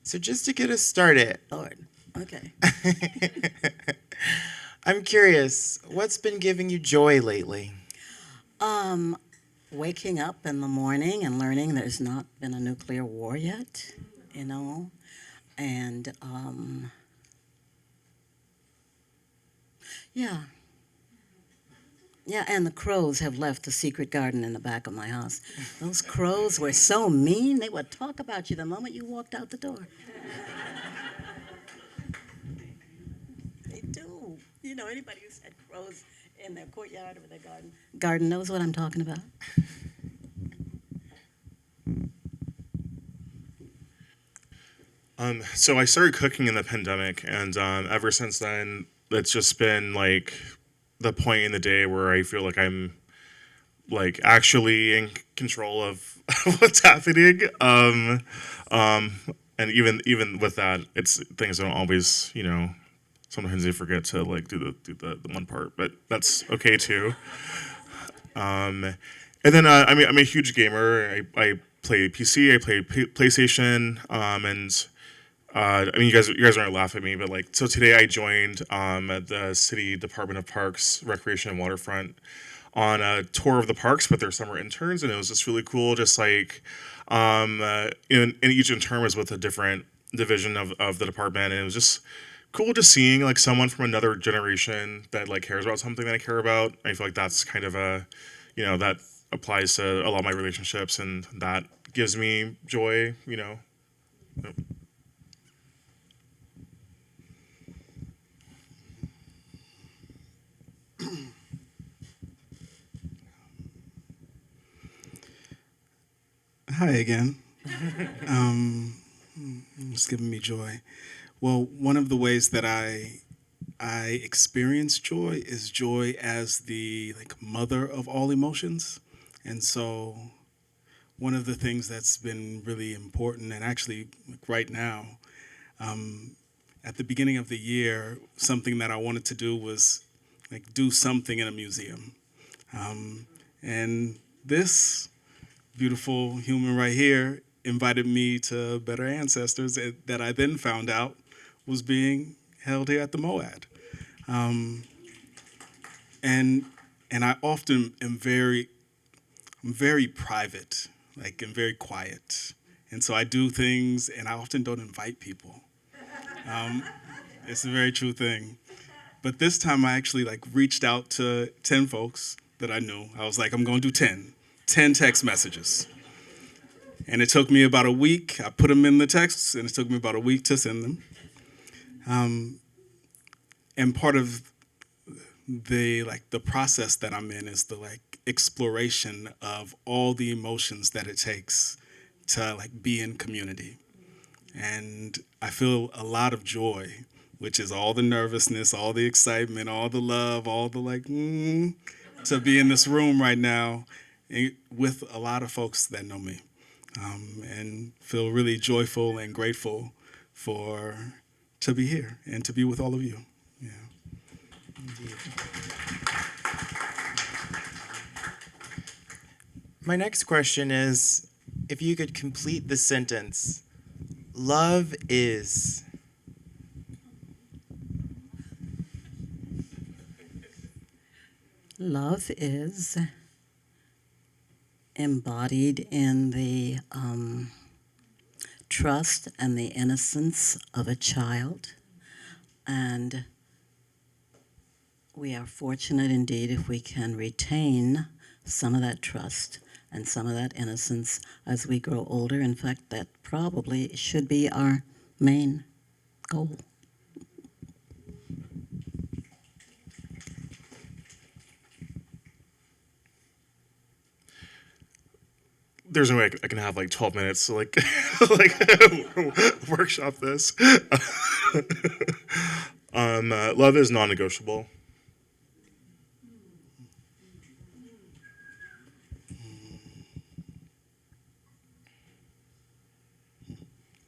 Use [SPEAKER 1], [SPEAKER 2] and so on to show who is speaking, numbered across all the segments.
[SPEAKER 1] So just to get us started,
[SPEAKER 2] Lord. Okay.
[SPEAKER 1] I'm curious, what's been giving you joy lately?
[SPEAKER 2] Um, Waking up in the morning and learning there's not been a nuclear war yet, you know, and yeah, yeah, and the crows have left the secret garden in the back of my house. Those crows were so mean; they would talk about you the moment you walked out the door. They do. You know, anybody who's had crows in their courtyard or their garden knows what I'm talking about.
[SPEAKER 3] So I started cooking in the pandemic, and ever since then, it's just been like the point in the day where I feel like I'm like actually in control of what's happening. Um, and even with that, it's things don't always, sometimes they forget to like do the one part, but that's okay too. Um, and then I'm a huge gamer. I play PC, I play PlayStation, and I mean, you guys aren't laughing at me, but like, so today I joined at the City Department of Parks, Recreation and Waterfront on a tour of the parks with their summer interns, and it was just really cool. Just like, and each intern was with a different division of the department, and it was just cool just seeing like someone from another generation that like cares about something that I care about. I feel like that's kind of that applies to a lot of my relationships, and that gives me joy.
[SPEAKER 4] Hi again. Um, it's giving me joy. Well, one of the ways that I experience joy is joy as the like mother of all emotions, and so one of the things that's been really important, and actually like, right now, um, at the beginning of the year, something that I wanted to do was like do something in a museum, and this beautiful human right here invited me to Better Ancestors that I then found out was being held here at the MoAD. Um, and and I often I'm very private, like I'm very quiet. And so I do things and I often don't invite people. Um, it's a very true thing. But this time I actually like reached out to 10 folks that I knew. I was like, I'm gonna do 10 text messages. And it took me about a week. I put them in the texts, and it took me about a week to send them. Um, and part of the process that I'm in is the like exploration of all the emotions that it takes to like be in community. And I feel a lot of joy, which is all the nervousness, all the excitement, all the love, all the like to be in this room right now with a lot of folks that know me, and feel really joyful and grateful for to be here and to be with all of you. Yeah.
[SPEAKER 1] My next question is, if you could complete the sentence, love is.
[SPEAKER 2] Love is embodied in the trust and the innocence of a child. And we are fortunate indeed if we can retain some of that trust and some of that innocence as we grow older. In fact, that probably should be our main goal.
[SPEAKER 3] There's no way I can have like 12 minutes to like like workshop this. Love is non-negotiable.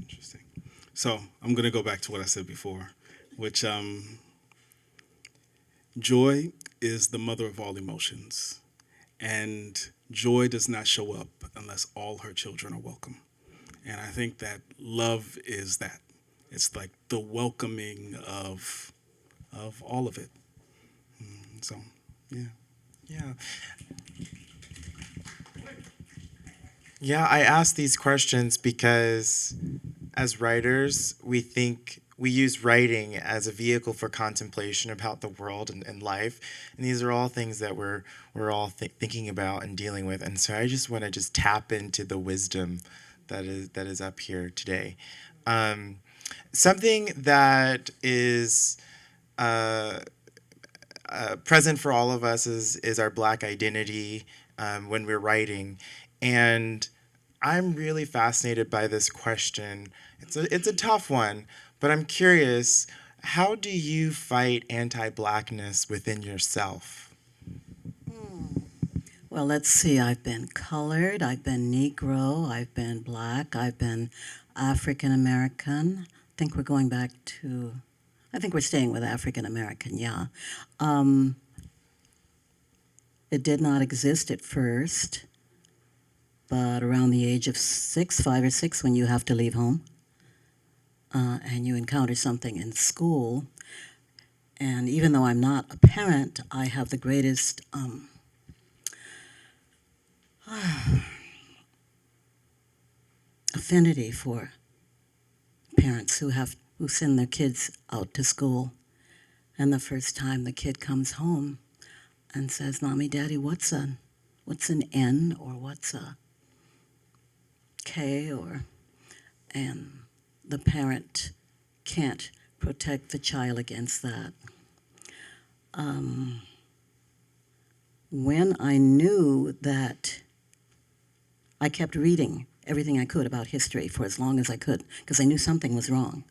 [SPEAKER 4] Interesting. So I'm going to go back to what I said before, which joy is the mother of all emotions. And joy does not show up unless all her children are welcome. And I think that love is that. It's like the welcoming of all of it. So, yeah.
[SPEAKER 1] Yeah. Yeah, I ask these questions because as writers, we use writing as a vehicle for contemplation about the world and life. And these are all things that we're all thinking about and dealing with. And so I just want to just tap into the wisdom that is up here today. Something that is present for all of us is our Black identity when we're writing. And I'm really fascinated by this question. It's a tough one, but I'm curious, how do you fight anti-Blackness within yourself?
[SPEAKER 2] Well, let's see. I've been colored, I've been Negro, I've been Black, I've been African American. I think we're staying with African American, yeah. It did not exist at first, but around the age of 5 or 6, when you have to leave home and you encounter something in school, and even though I'm not a parent, I have the greatest affinity for parents who send their kids out to school, and the first time the kid comes home and says, "Mommy, Daddy, what's an N or what's a K?" And the parent can't protect the child against that. When I knew that, I kept reading everything I could about history for as long as I could, because I knew something was wrong.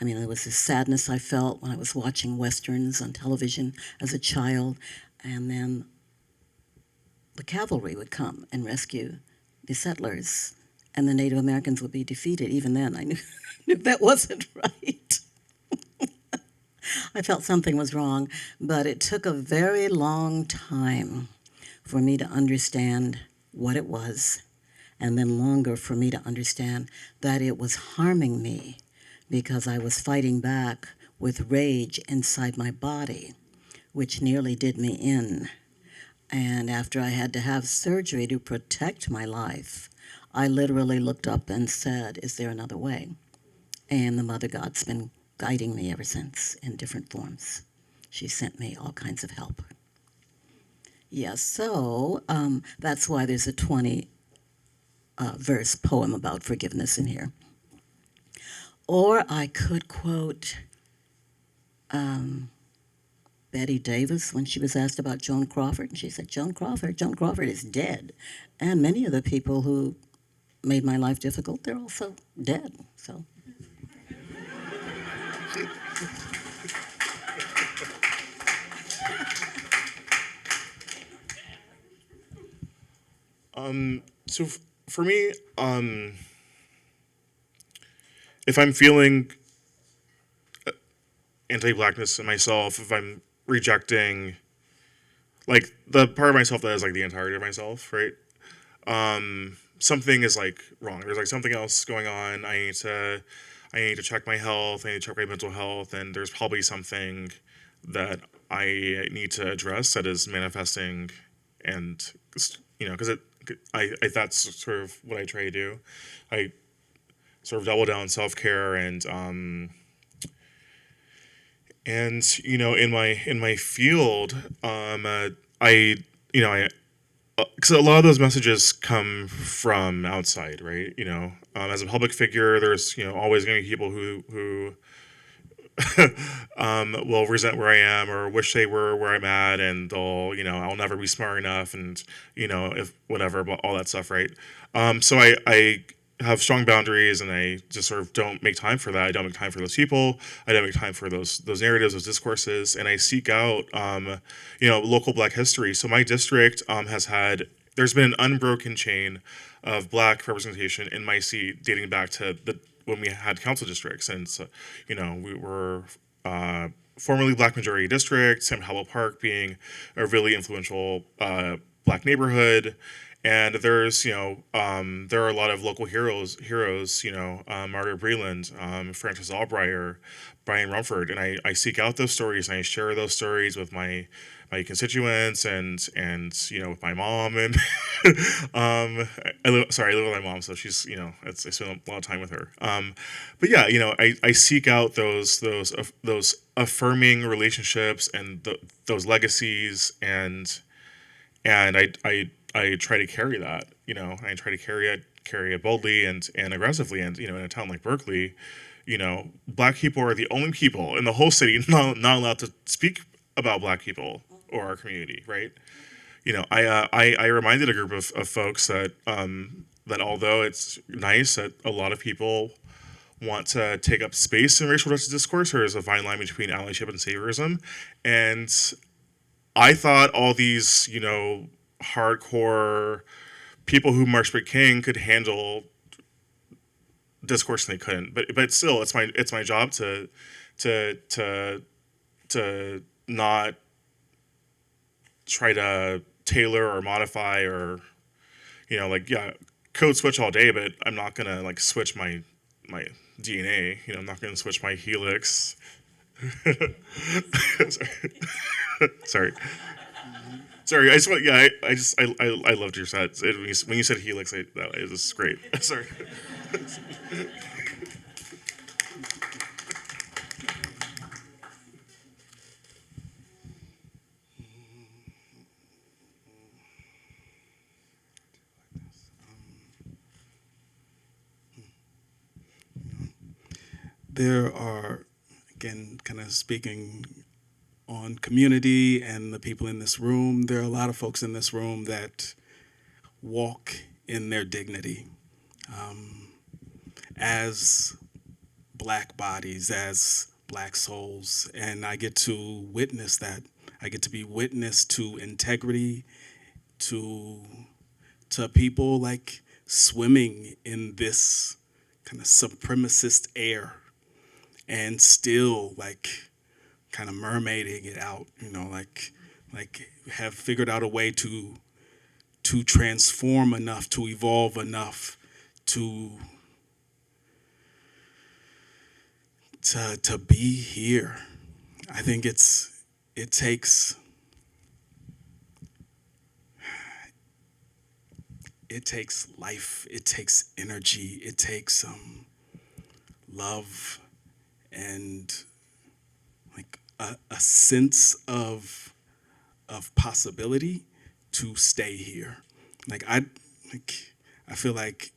[SPEAKER 2] I mean, there was this sadness I felt when I was watching Westerns on television as a child, and then the cavalry would come and rescue the settlers, and the Native Americans would be defeated. Even then, I knew that wasn't right. I felt something was wrong, but it took a very long time for me to understand what it was, and then longer for me to understand that it was harming me because I was fighting back with rage inside my body, which nearly did me in. And after I had to have surgery to protect my life, I literally looked up and said, "Is there another way?" And the Mother God's been guiding me ever since in different forms. She sent me all kinds of help. Yeah, so that's why there's a 20 verse poem about forgiveness in here. Or I could quote Betty Davis when she was asked about Joan Crawford, and she said, Joan Crawford is dead. And many of the people who made my life difficult, they're also dead, so.
[SPEAKER 3] So for me, if I'm feeling anti-Blackness in myself, if I'm rejecting, like, the part of myself that is like the entirety of myself, right? Something is like wrong. There's like something else going on. I need to check my health. I need to check my mental health, and there's probably something that I need to address that is manifesting, and because that's sort of what I try to do. I sort of double down on self-care and in my field, because a lot of those messages come from outside, right? As a public figure, there's always going to be people who will resent where I am or wish they were where I'm at, and they'll I'll never be smart enough, and if whatever, but all that stuff, right? So I have strong boundaries, and I just sort of don't make time for that. I don't make time for those people. I don't make time for those narratives, those discourses, and I seek out local Black history. So my district there's been an unbroken chain of Black representation in my seat dating back to when we had council districts, and so we were formerly Black majority district, Sam Howell Park being a really influential Black neighborhood. And there's, there are a lot of local heroes, Margaret Breland, Frances Albreyer, Brian Rumford, and I seek out those stories and I share those stories with my constituents and with my mom and I live with my mom, so she's I spend a lot of time with her. But yeah, I seek out those affirming relationships and those legacies and I try to carry that. I try to carry it boldly and aggressively. And in a town like Berkeley, Black people are the only people in the whole city not allowed to speak about Black people or our community, right? I reminded a group of folks that although it's nice that a lot of people want to take up space in racial justice discourse, there is a fine line between allyship and saviorism, and I thought all these hardcore people who marched with King could handle discourse, and they couldn't. But still, it's my job to not try to tailor or modify or code switch all day, but I'm not gonna switch my DNA. I'm not gonna switch my helix. Sorry. Sorry, I just want, yeah, I loved your set. When you said helix, it was great. Sorry.
[SPEAKER 4] There are, again, kind of speaking on community and the people in this room, there are a lot of folks in this room that walk in their dignity as Black bodies, as Black souls, and I get to witness that. I get to be witness to integrity, to people swimming in this kind of supremacist air and still kind of mermaiding it out, have figured out a way to transform enough, to evolve enough, to be here. I think it takes life, it takes energy, it takes love and a sense of possibility to stay here. I feel like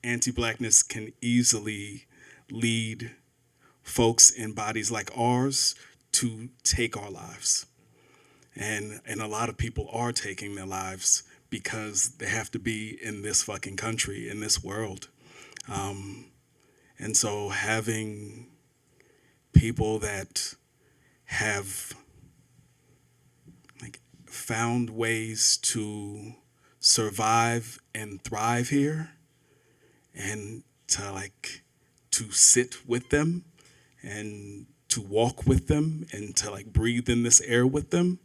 [SPEAKER 4] anti-Blackness can easily lead folks in bodies like ours to take our lives. And a lot of people are taking their lives because they have to be in this fucking country, in this world. And so having people that have found ways to survive and thrive here and to sit with them and to walk with them and to breathe in this air with them,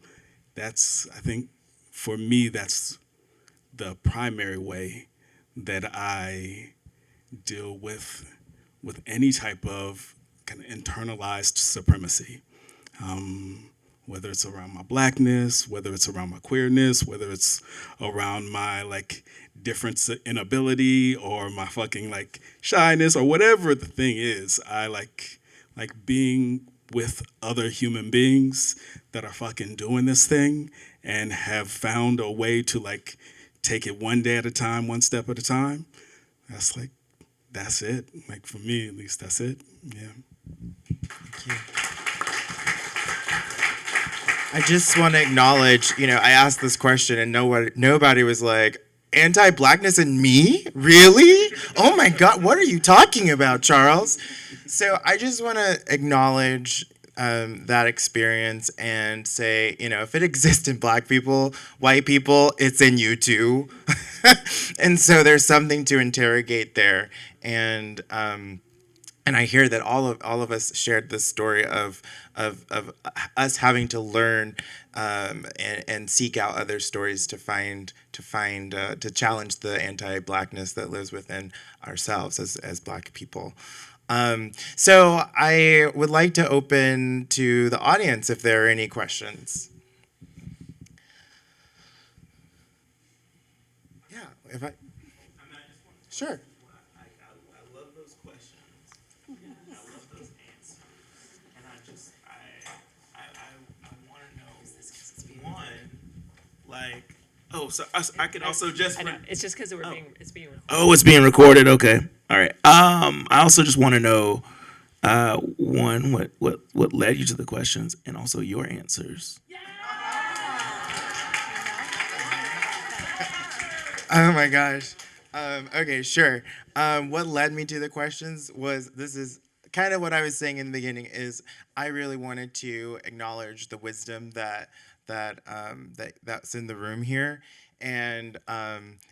[SPEAKER 4] that's, I think, for me, that's the primary way that I deal with any type of kind of internalized supremacy, whether it's around my Blackness, whether it's around my queerness, whether it's around my difference in ability or my fucking shyness or whatever the thing is. I like being with other human beings that are fucking doing this thing and have found a way to take it one day at a time, one step at a time. That's it. For me, at least, that's it. Yeah.
[SPEAKER 1] Thank you. I just want to acknowledge, I asked this question and nobody was like, anti-Blackness in me? Really? Oh my God, what are you talking about, Charles? So I just want to acknowledge that experience and say, if it exists in Black people, white people, it's in you too. And so there's something to interrogate there. And And I hear that all of us shared this story of us having to learn and seek out other stories to challenge the anti-blackness that lives within ourselves as Black people. So I would like to open to the audience if there are any questions. Yeah, if I sure. I love those questions. I love those answers. And I want to know, one, like, oh, so I could also just.
[SPEAKER 5] I know. It's just because it's being recorded.
[SPEAKER 1] Oh, it's being recorded. Okay. All right. I also just want to know, one, what led you to the questions, and also your answers. Oh my gosh. Okay, sure. What led me to the questions was, this is kind of what I was saying in the beginning, is I really wanted to acknowledge the wisdom that's in the room here. And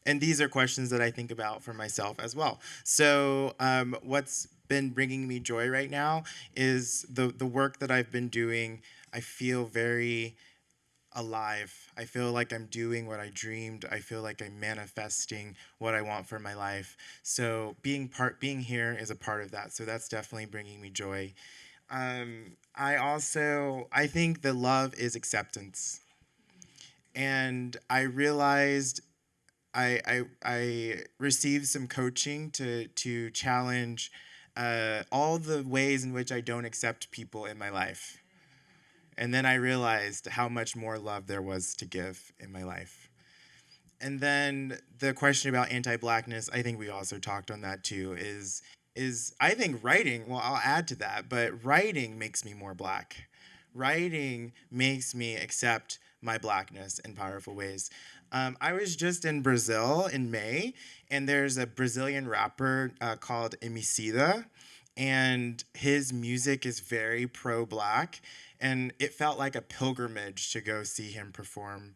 [SPEAKER 1] these are questions that I think about for myself as well. So what's been bringing me joy right now is the work that I've been doing. I feel very alive. I feel like I'm doing what I dreamed. I feel like I'm manifesting what I want for my life. So being here is a part of that. So that's definitely bringing me joy. I think that love is acceptance. And I realized I received some coaching to challenge all the ways in which I don't accept people in my life. And then I realized how much more love there was to give in my life. And then the question about anti-blackness, I think we also talked on that too, is I think writing, well, I'll add to that, but writing makes me more Black. Writing makes me accept my Blackness in powerful ways. I was just in Brazil in May, and there's a Brazilian rapper called Emicida, and his music is very pro-Black. And it felt like a pilgrimage to go see him perform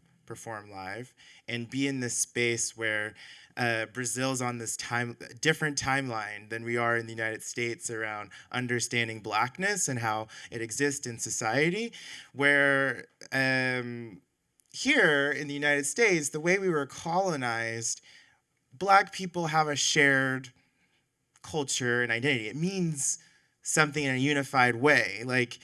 [SPEAKER 1] live and be in this space where Brazil's on this different timeline than we are in the United States around understanding Blackness and how it exists in society, where here in the United States, the way we were colonized, Black people have a shared culture and identity. It means something in a unified way. Like,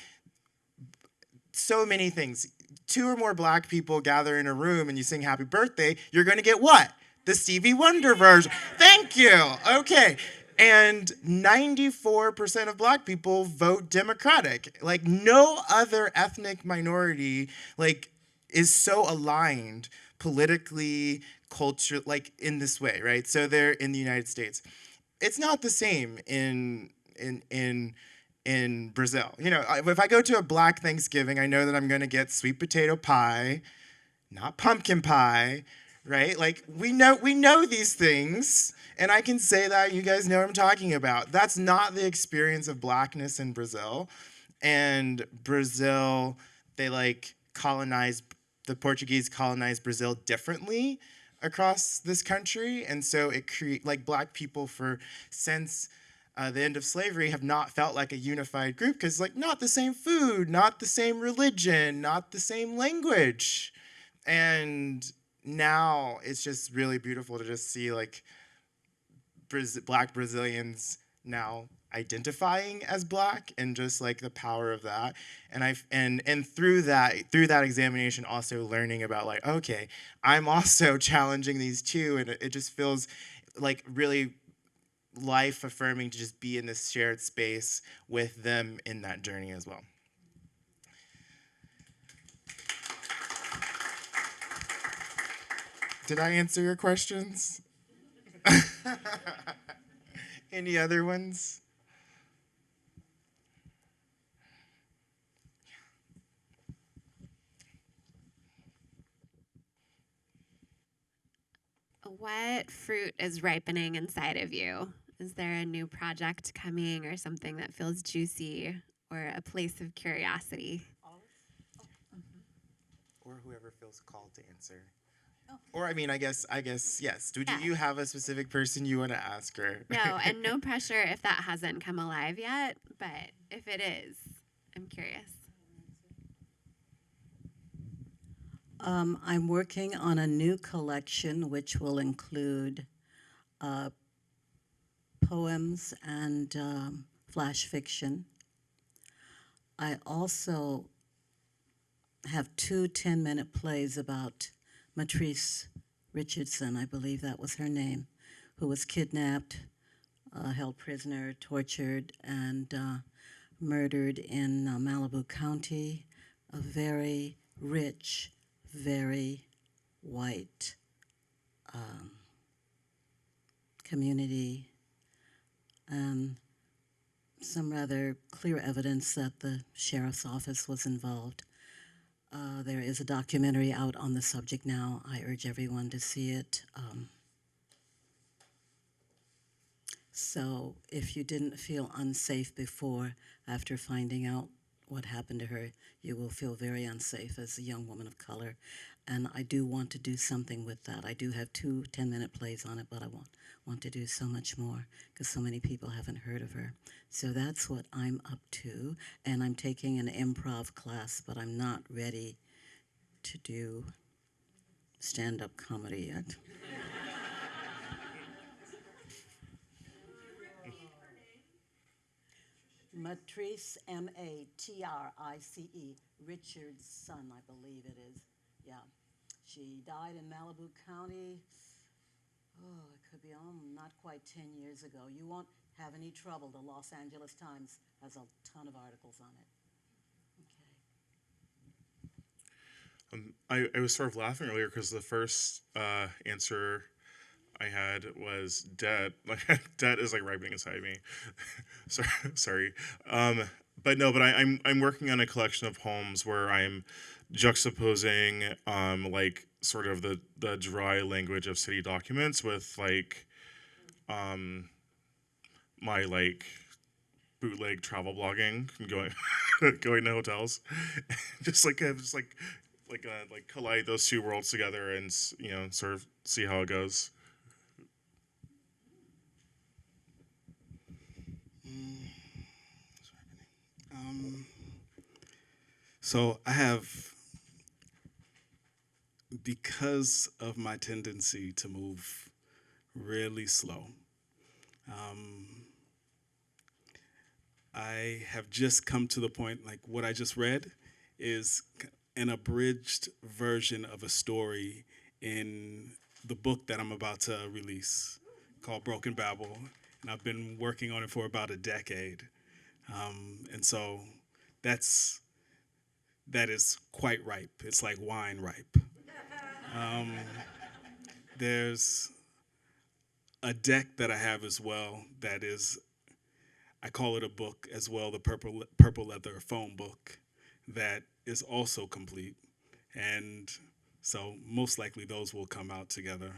[SPEAKER 1] so many things. 2 or more Black people gather in a room and you sing happy birthday, you're going to get what? The Stevie Wonder version. Thank you. Okay. And 94% of Black people vote Democratic. Like, no other ethnic minority is so aligned politically, culture, like in this way, right? So they're in the United States. It's not the same in Brazil. You know, if I go to a Black Thanksgiving, I know that I'm going to get sweet potato pie, not pumpkin pie, right? Like, we know these things, and I can say that. You guys know what I'm talking about. That's not the experience of Blackness in Brazil. And Brazil, they the Portuguese colonized Brazil differently across this country. And so it Black people since the end of slavery have not felt like a unified group, because not the same food, not the same religion, not the same language. And now it's just really beautiful to just see Black Brazilians now identifying as Black, and just the power of that. And through that examination also learning about okay, I'm also challenging these too, and it just feels really life affirming to just be in this shared space with them in that journey as well. Did I answer your questions? Any other ones?
[SPEAKER 6] What fruit is ripening inside of you? Is there a new project coming, or something that feels juicy, or a place of curiosity?
[SPEAKER 1] Or whoever feels called to answer. Or I mean, I guess yes. Do
[SPEAKER 6] Yeah.
[SPEAKER 1] you have a specific person you want to ask her?
[SPEAKER 6] No, and no pressure if that hasn't come alive yet, but if it is, I'm curious.
[SPEAKER 2] I'm working on a new collection which will include poems and flash fiction. I also have two 10-minute plays about Matrice Richardson, I believe that was her name, who was kidnapped, held prisoner, tortured, and murdered in Malibu County, a very rich, very white community, and some rather clear evidence that the sheriff's office was involved. There is a documentary out on the subject now. I urge everyone to see it. So if you didn't feel unsafe before, after finding out what happened to her, you will feel very unsafe as a young woman of color. And I do want to do something with that. I do have two 10-minute plays on it, but I want to do so much more because so many people haven't heard of her. So that's what I'm up to. And I'm taking an improv class, but I'm not ready to do stand-up comedy yet. Matrice, Matrice, Richard's son, I believe it is. Yeah. She died in Malibu County, it could be not quite 10 years ago. You won't have any trouble. The Los Angeles Times has a ton of articles on it. Okay.
[SPEAKER 3] I was sort of laughing earlier because the first answer I had was debt. Like debt is like ripening inside me. Sorry. But no, but I'm working on a collection of poems where I'm juxtaposing like sort of the dry language of city documents with like my like bootleg travel blogging and going going to hotels, just collide those two worlds together and sort of see how it goes.
[SPEAKER 4] So I have, because of my tendency to move really slow, I have just come to the point, like what I just read is an abridged version of a story in the book that I'm about to release called Broken Babel. And I've been working on it for about a decade. And so that is quite ripe. It's like wine ripe. There's a deck that I have as well that is, I call it a book as well, the purple leather phone book that is also complete. And so most likely those will come out together.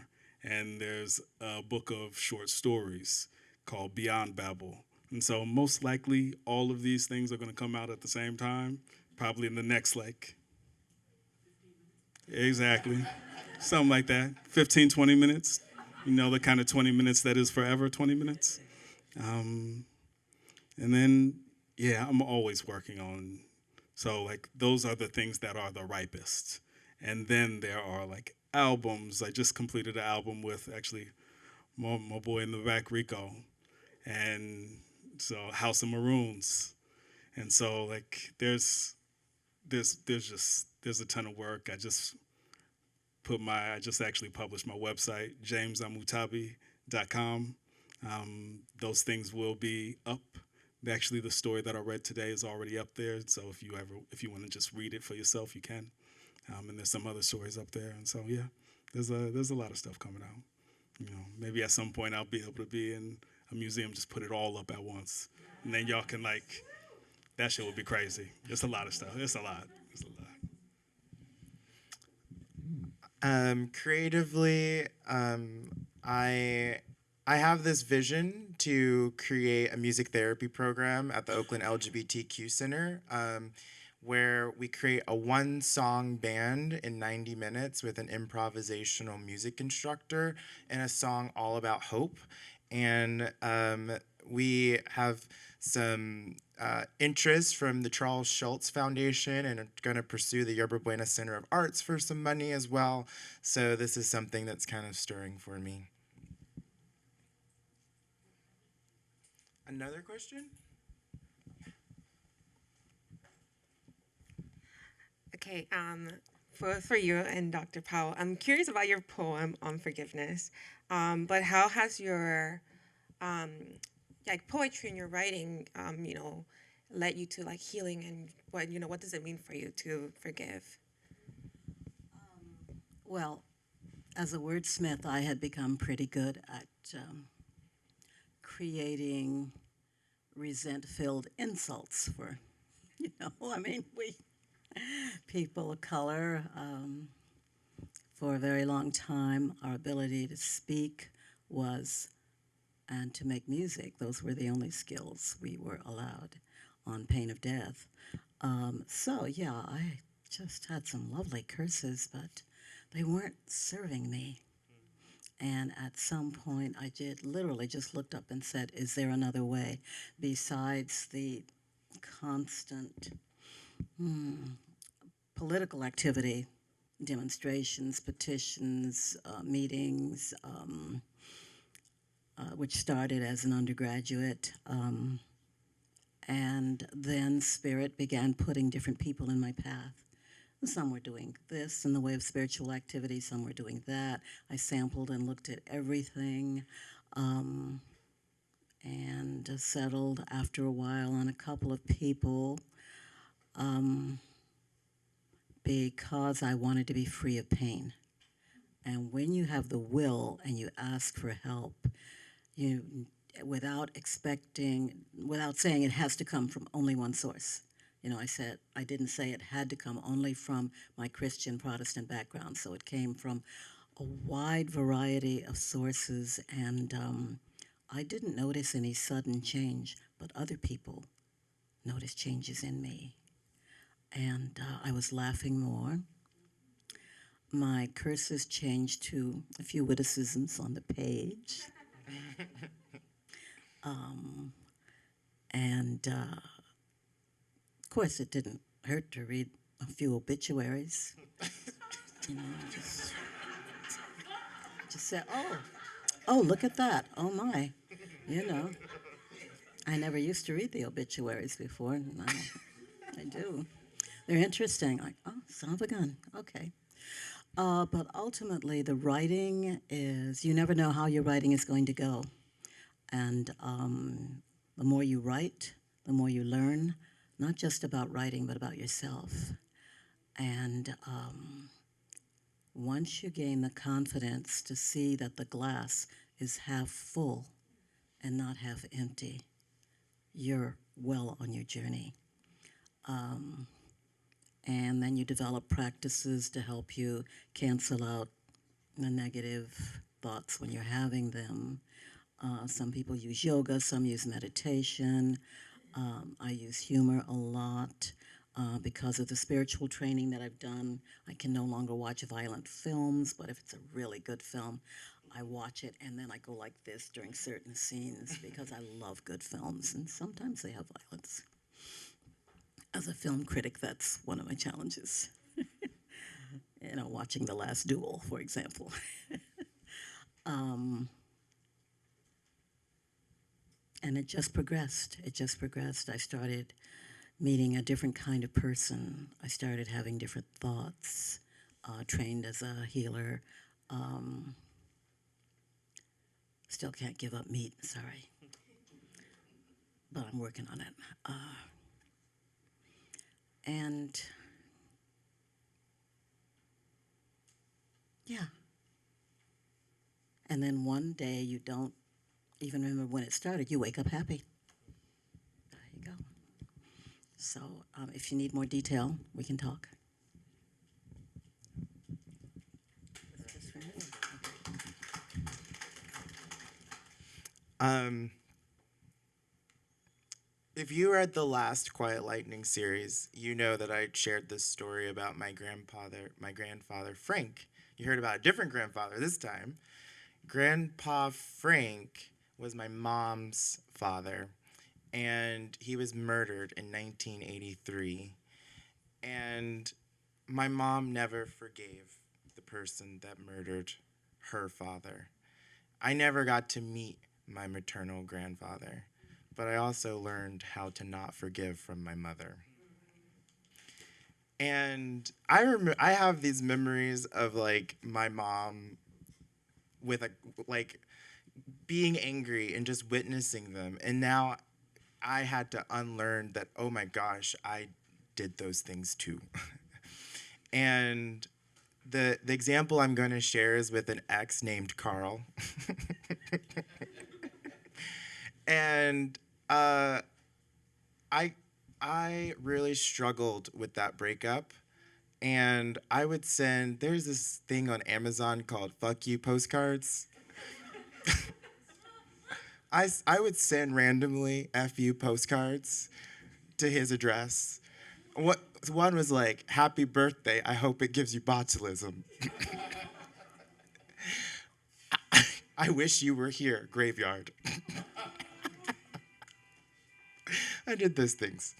[SPEAKER 4] And there's a book of short stories called Beyond Babel. And so most likely all of these things are going to come out at the same time, probably in the next exactly, something like that, 15, 20 minutes. You know, the kind of 20 minutes that is forever 20 minutes. And then, yeah, I'm always working on, so like those are the things that are the ripest. And then there are like albums. I just completed an album with actually my boy in the back, Rico. And so House of Maroons. And so like there's a ton of work. I just actually published my website, jamesamutabi.com. Those things will be up. Actually, the story that I read today is already up there. So if you want to just read it for yourself, you can. And there's some other stories up there. And so yeah, there's a lot of stuff coming out. You know, maybe at some point I'll be able to be in a museum, just put it all up at once, and then y'all can like, that shit would be crazy. It's a lot of stuff. It's a lot.
[SPEAKER 1] Creatively, I have this vision to create a music therapy program at the Oakland LGBTQ Center. where we create a one-song band in 90 minutes with an improvisational music instructor and a song all about hope. And we have some interest from the Charles Schulz Foundation and are going to pursue the Yerba Buena Center of Arts for some money as well. So this is something that's kind of stirring for me. Another question?
[SPEAKER 5] Okay, for you and Dr. Powell, I'm curious about your poem on forgiveness. But how has your like poetry and your writing, led you to like healing, and what does it mean for you to forgive?
[SPEAKER 2] Well, as a wordsmith, I had become pretty good at creating resent-filled insults for, I mean, people of color. For a very long time, our ability to speak was, and to make music, those were the only skills we were allowed on pain of death. So, yeah, I just had some lovely curses, but they weren't serving me. And at some point, I did literally just looked up and said, is there another way besides the constant political activity, demonstrations, petitions, meetings, which started as an undergraduate. And then Spirit began putting different people in my path. Some were doing this in the way of spiritual activity, some were doing that. I sampled and looked at everything, and settled after a while on a couple of people because I wanted to be free of pain. And when you have the will and you ask for help, without saying it has to come from only one source. I didn't say it had to come only from my Christian Protestant background, so it came from a wide variety of sources, and I didn't notice any sudden change, but other people noticed changes in me. And I was laughing more. My curses changed to a few witticisms on the page. And of course, it didn't hurt to read a few obituaries. Just say, oh, look at that. Oh my, I never used to read the obituaries before. Now I do. They're interesting. Like, oh, son of a gun. Okay. But ultimately, the writing is, you never know how your writing is going to go. And the more you write, the more you learn, not just about writing, but about yourself. And once you gain the confidence to see that the glass is half full and not half empty, you're well on your journey. And then you develop practices to help you cancel out the negative thoughts when you're having them. Some people use yoga, some use meditation. I use humor a lot. Because of the spiritual training that I've done, I can no longer watch violent films, but if it's a really good film, I watch it and then I go like this during certain scenes because I love good films, and sometimes they have violence. As a film critic, that's one of my challenges. Watching The Last Duel, for example. And it just progressed. I started meeting a different kind of person. I started having different thoughts, trained as a healer. Still can't give up meat, sorry. But I'm working on it. And yeah. And then one day you don't even remember when it started. You wake up happy. There you go. So if you need more detail, we can talk.
[SPEAKER 1] If you read the last Quiet Lightning series, you know that I shared this story about my grandfather Frank. You heard about a different grandfather this time. Grandpa Frank was my mom's father, and he was murdered in 1983. And my mom never forgave the person that murdered her father. I never got to meet my maternal grandfather, but I also learned how to not forgive from my mother. And I have these memories of like my mom with a like being angry and just witnessing them. And now I had to unlearn that, oh my gosh, I did those things too. And the example I'm going to share is with an ex named Carl. And I I really struggled with that breakup. And I would send, there's this thing on Amazon called fuck you postcards. I would send randomly FU postcards to his address. What one was like, "Happy birthday! I hope it gives you botulism." I wish you were here, graveyard. I did those things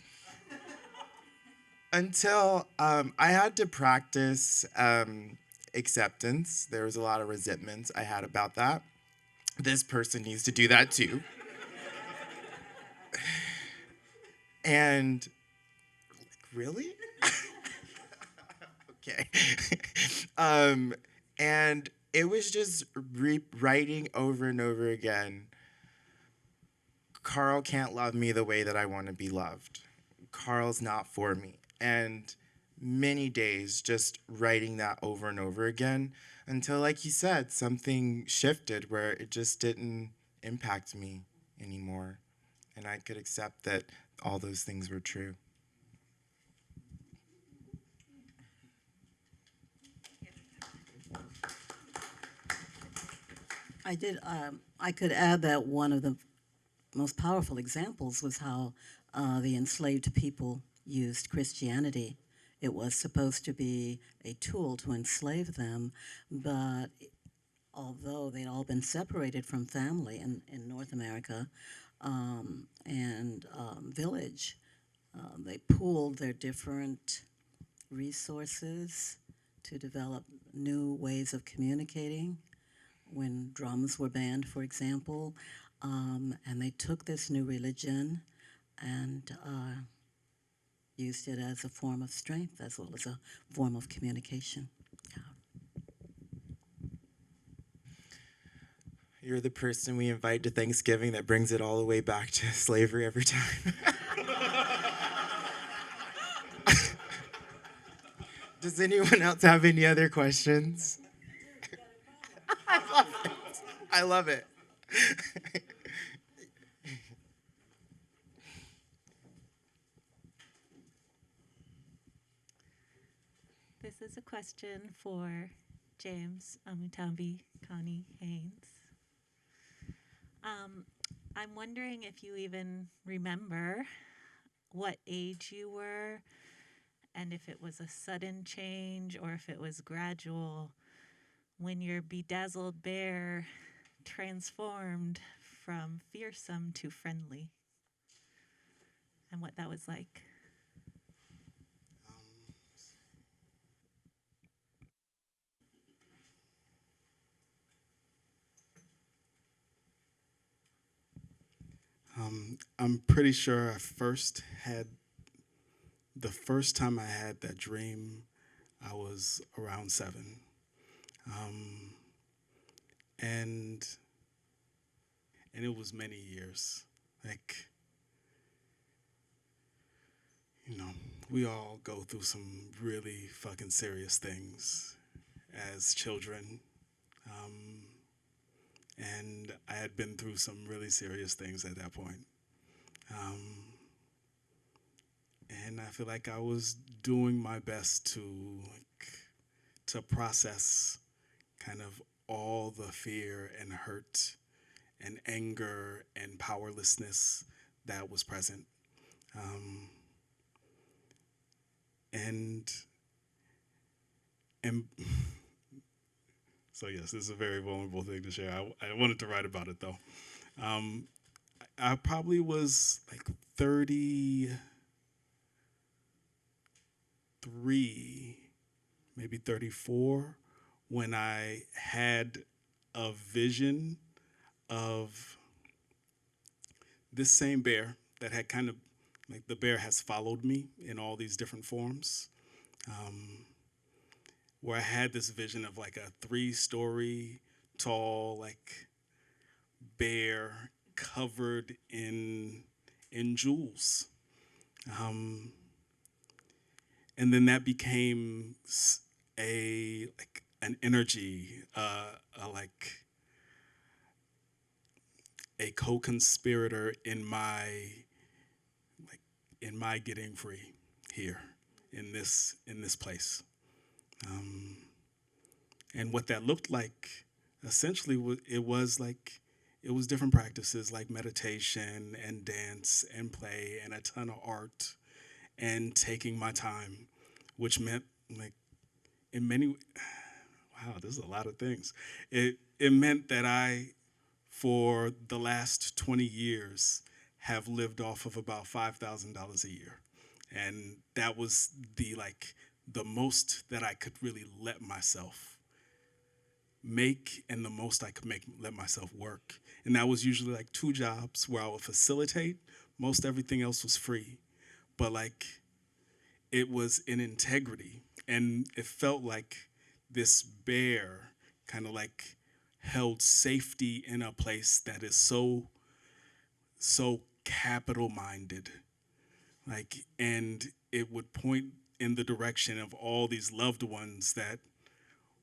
[SPEAKER 1] until I had to practice acceptance. There was a lot of resentments I had about that. This person needs to do that too. And really? Okay. um, and it was just writing over and over again. Carl can't love me the way that I want to be loved. Carl's not for me. And many days just writing that over and over again until, like you said, something shifted where it just didn't impact me anymore. And I could accept that all those things were true.
[SPEAKER 2] I could add that one of the most powerful examples was how the enslaved people used Christianity. It was supposed to be a tool to enslave them, but although they'd all been separated from family in North America and village, they pooled their different resources to develop new ways of communicating. When drums were banned, for example, and they took this new religion and used it as a form of strength as well as a form of communication. Yeah.
[SPEAKER 1] You're the person we invite to Thanksgiving that brings it all the way back to slavery every time. Does anyone else have any other questions? I love it.
[SPEAKER 7] This is a question for James Amutabi Connie Haines. I'm wondering if you even remember what age you were and if it was a sudden change or if it was gradual when your bedazzled bear transformed from fearsome to friendly and what that was like.
[SPEAKER 4] I'm pretty sure the first time I had that dream, I was around 7. And it was many years. Like, we all go through some really fucking serious things as children. And I had been through some really serious things at that point. And I feel like I was doing my best to process kind of all the fear and hurt and anger and powerlessness that was present. Um, and and so yes, this is a very vulnerable thing to share. I wanted to write about it though. Um, I probably was like 33, maybe 34, when I had a vision of this same bear that had kind of, like, the bear has followed me in all these different forms. Where I had this vision of like a 3-story tall, like, bear covered in jewels. Um, and then that became a like an energy, like a co-conspirator in my getting free here in this place. And what that looked like essentially it was different practices like meditation and dance and play and a ton of art and taking my time, which meant, like, in many, wow, this is a lot of things. It meant that I, for the last 20 years, have lived off of about $5,000 a year. And that was the most that I could really let myself make, and the most I could let myself work. And that was usually like 2 jobs where I would facilitate. Most everything else was free. But like, it was in integrity. And it felt like this bear kind of like held safety in a place that is so capital minded. Like, and it would point in the direction of all these loved ones that,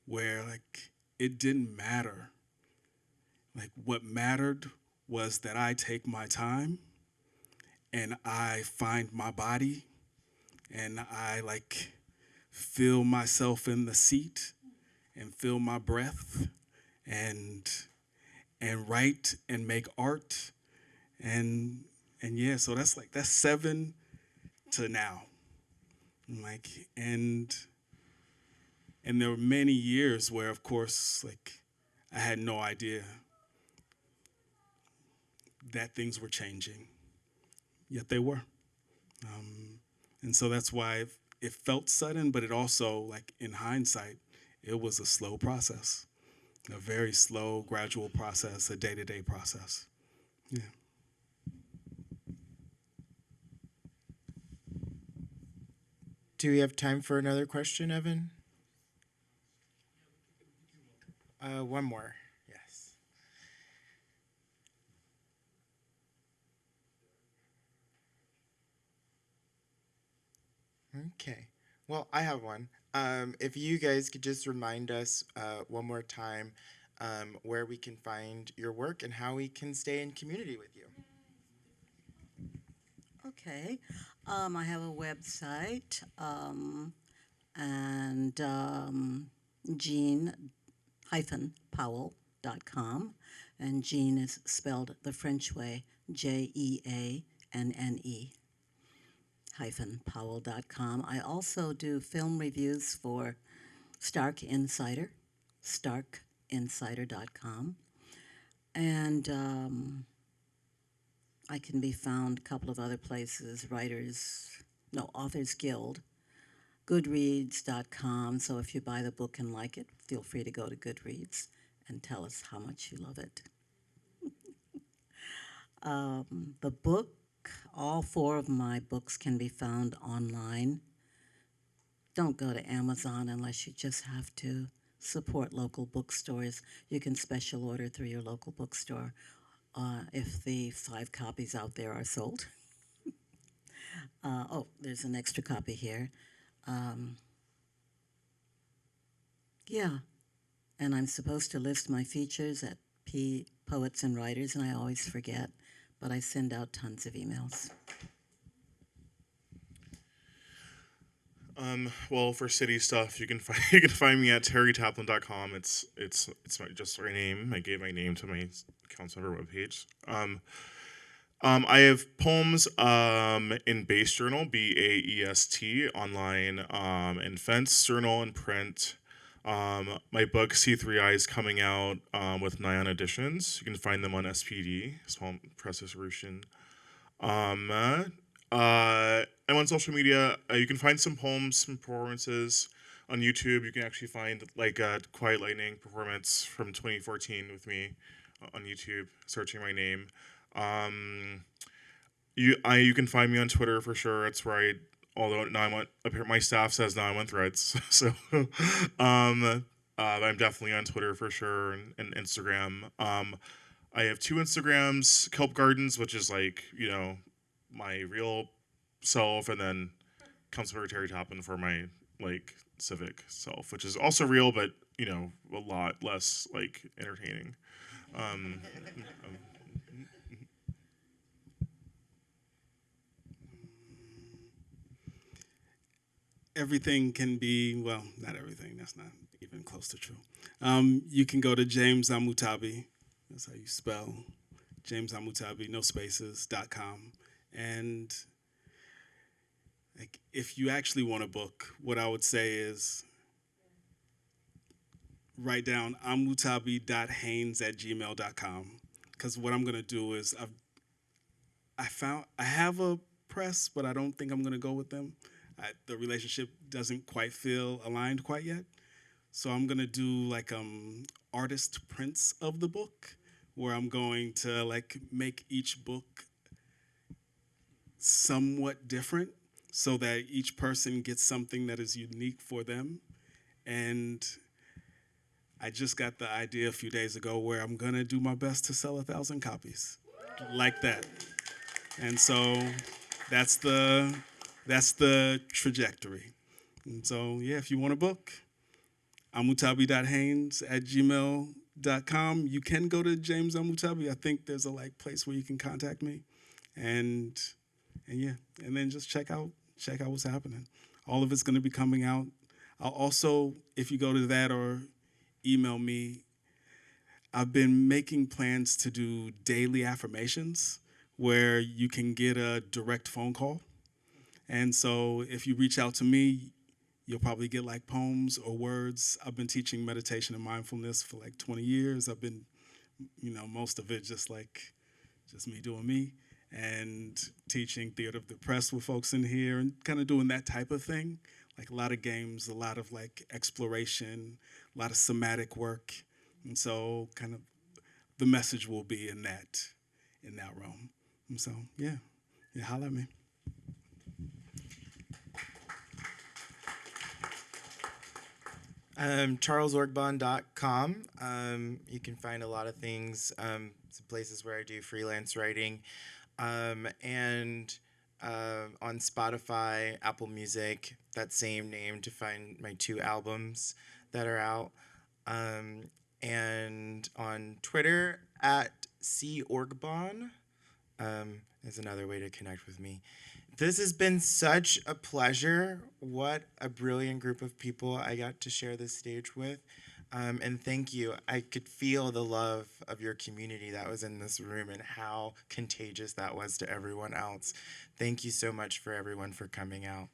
[SPEAKER 4] where like it didn't matter. Like, what mattered was that I take my time and I find my body and I like feel myself in the seat and feel my breath and write and make art and yeah, so that's 7 to now. Like, and there were many years where, of course, like, I had no idea that things were changing, yet they were. And so that's why it felt sudden, but it also, like, in hindsight, it was a slow process, a very slow, gradual process, a day-to-day process. Yeah.
[SPEAKER 1] Do we have time for another question, Evan? One more. Yes. Okay. Well, I have one. If you guys could just remind us one more time where we can find your work and how we can stay in community with you.
[SPEAKER 2] Okay. I have a website, and Jeanne-Powell.com. And Jean is spelled the French way, Jeanne -Powell.com. I also do film reviews for Stark Insider, starkinsider.com. And I can be found a couple of other places, Authors Guild, Goodreads.com. So if you buy the book and like it, feel free to go to Goodreads and tell us how much you love it. The book, all 4 of my books can be found online. Don't go to Amazon unless you just have to support local bookstores. You can special order through your local bookstore if the 5 copies out there are sold. There's an extra copy here. Yeah, and I'm supposed to list my features at Poets and Writers, and I always forget, but I send out tons of emails.
[SPEAKER 3] Well, for city stuff, you can find me at terrytaplin.com. It's just my name. I gave my name to my council member webpage. I have poems in Base Journal, BAEST, online, in Fence Journal and print. My book C3I is coming out with Nyan Editions. You can find them on SPD, Small Press Distribution. I'm on social media. You can find some poems, some performances on YouTube. You can actually find like a Quiet Lightning performance from 2014 with me on YouTube, searching my name. You can find me on Twitter for sure. It's where I, although now I'm on, my staff says now I'm on Threads, so I'm definitely on Twitter for sure, and Instagram. I have two Instagrams, Kelp Gardens, which is like, you know, my real self, and then Councilmember Terry Taplin for my like civic self, which is also real, but you know, a lot less like entertaining. Um,
[SPEAKER 4] Everything can be, well, not everything, that's not even close to true. You can go to James Amutabi, that's how you spell James Amutabi, no spaces.com. And like, if you actually want a book, what I would say is write down amutabi.haines@gmail.com. Because what I'm going to do is I have a press, but I don't think I'm going to go with them. The relationship doesn't quite feel aligned quite yet. So I'm going to do like artist prints of the book, where I'm going to like make each book somewhat different so that each person gets something that is unique for them. And I just got the idea a few days ago where I'm going to do my best to sell 1,000 copies like that. And so that's the trajectory. And so, yeah, if you want a book, amutabi.haines@gmail.com. You can go to James Amutabi. I think there's a like place where you can contact me. And yeah, and then just check out what's happening. All of it's going to be coming out. I'll also, if you go to that or email me, I've been making plans to do daily affirmations where you can get a direct phone call. And so if you reach out to me, you'll probably get like poems or words. I've been teaching meditation and mindfulness for like 20 years. I've been, you know, most of it just me doing me, and teaching theater of the press with folks in here and kind of doing that type of thing. Like a lot of games, a lot of like exploration, a lot of somatic work. And so kind of the message will be in that realm. And so, yeah, holla at me.
[SPEAKER 1] CharlesOrgbon.com. You can find a lot of things, some places where I do freelance writing, and on Spotify, Apple Music, that same name to find my 2 albums that are out, and on Twitter at @COrgbon is another way to connect with me. This has been such a pleasure. What a brilliant group of people I got to share this stage with. And thank you. I could feel the love of your community that was in this room and how contagious that was to everyone else. Thank you so much for everyone for coming out.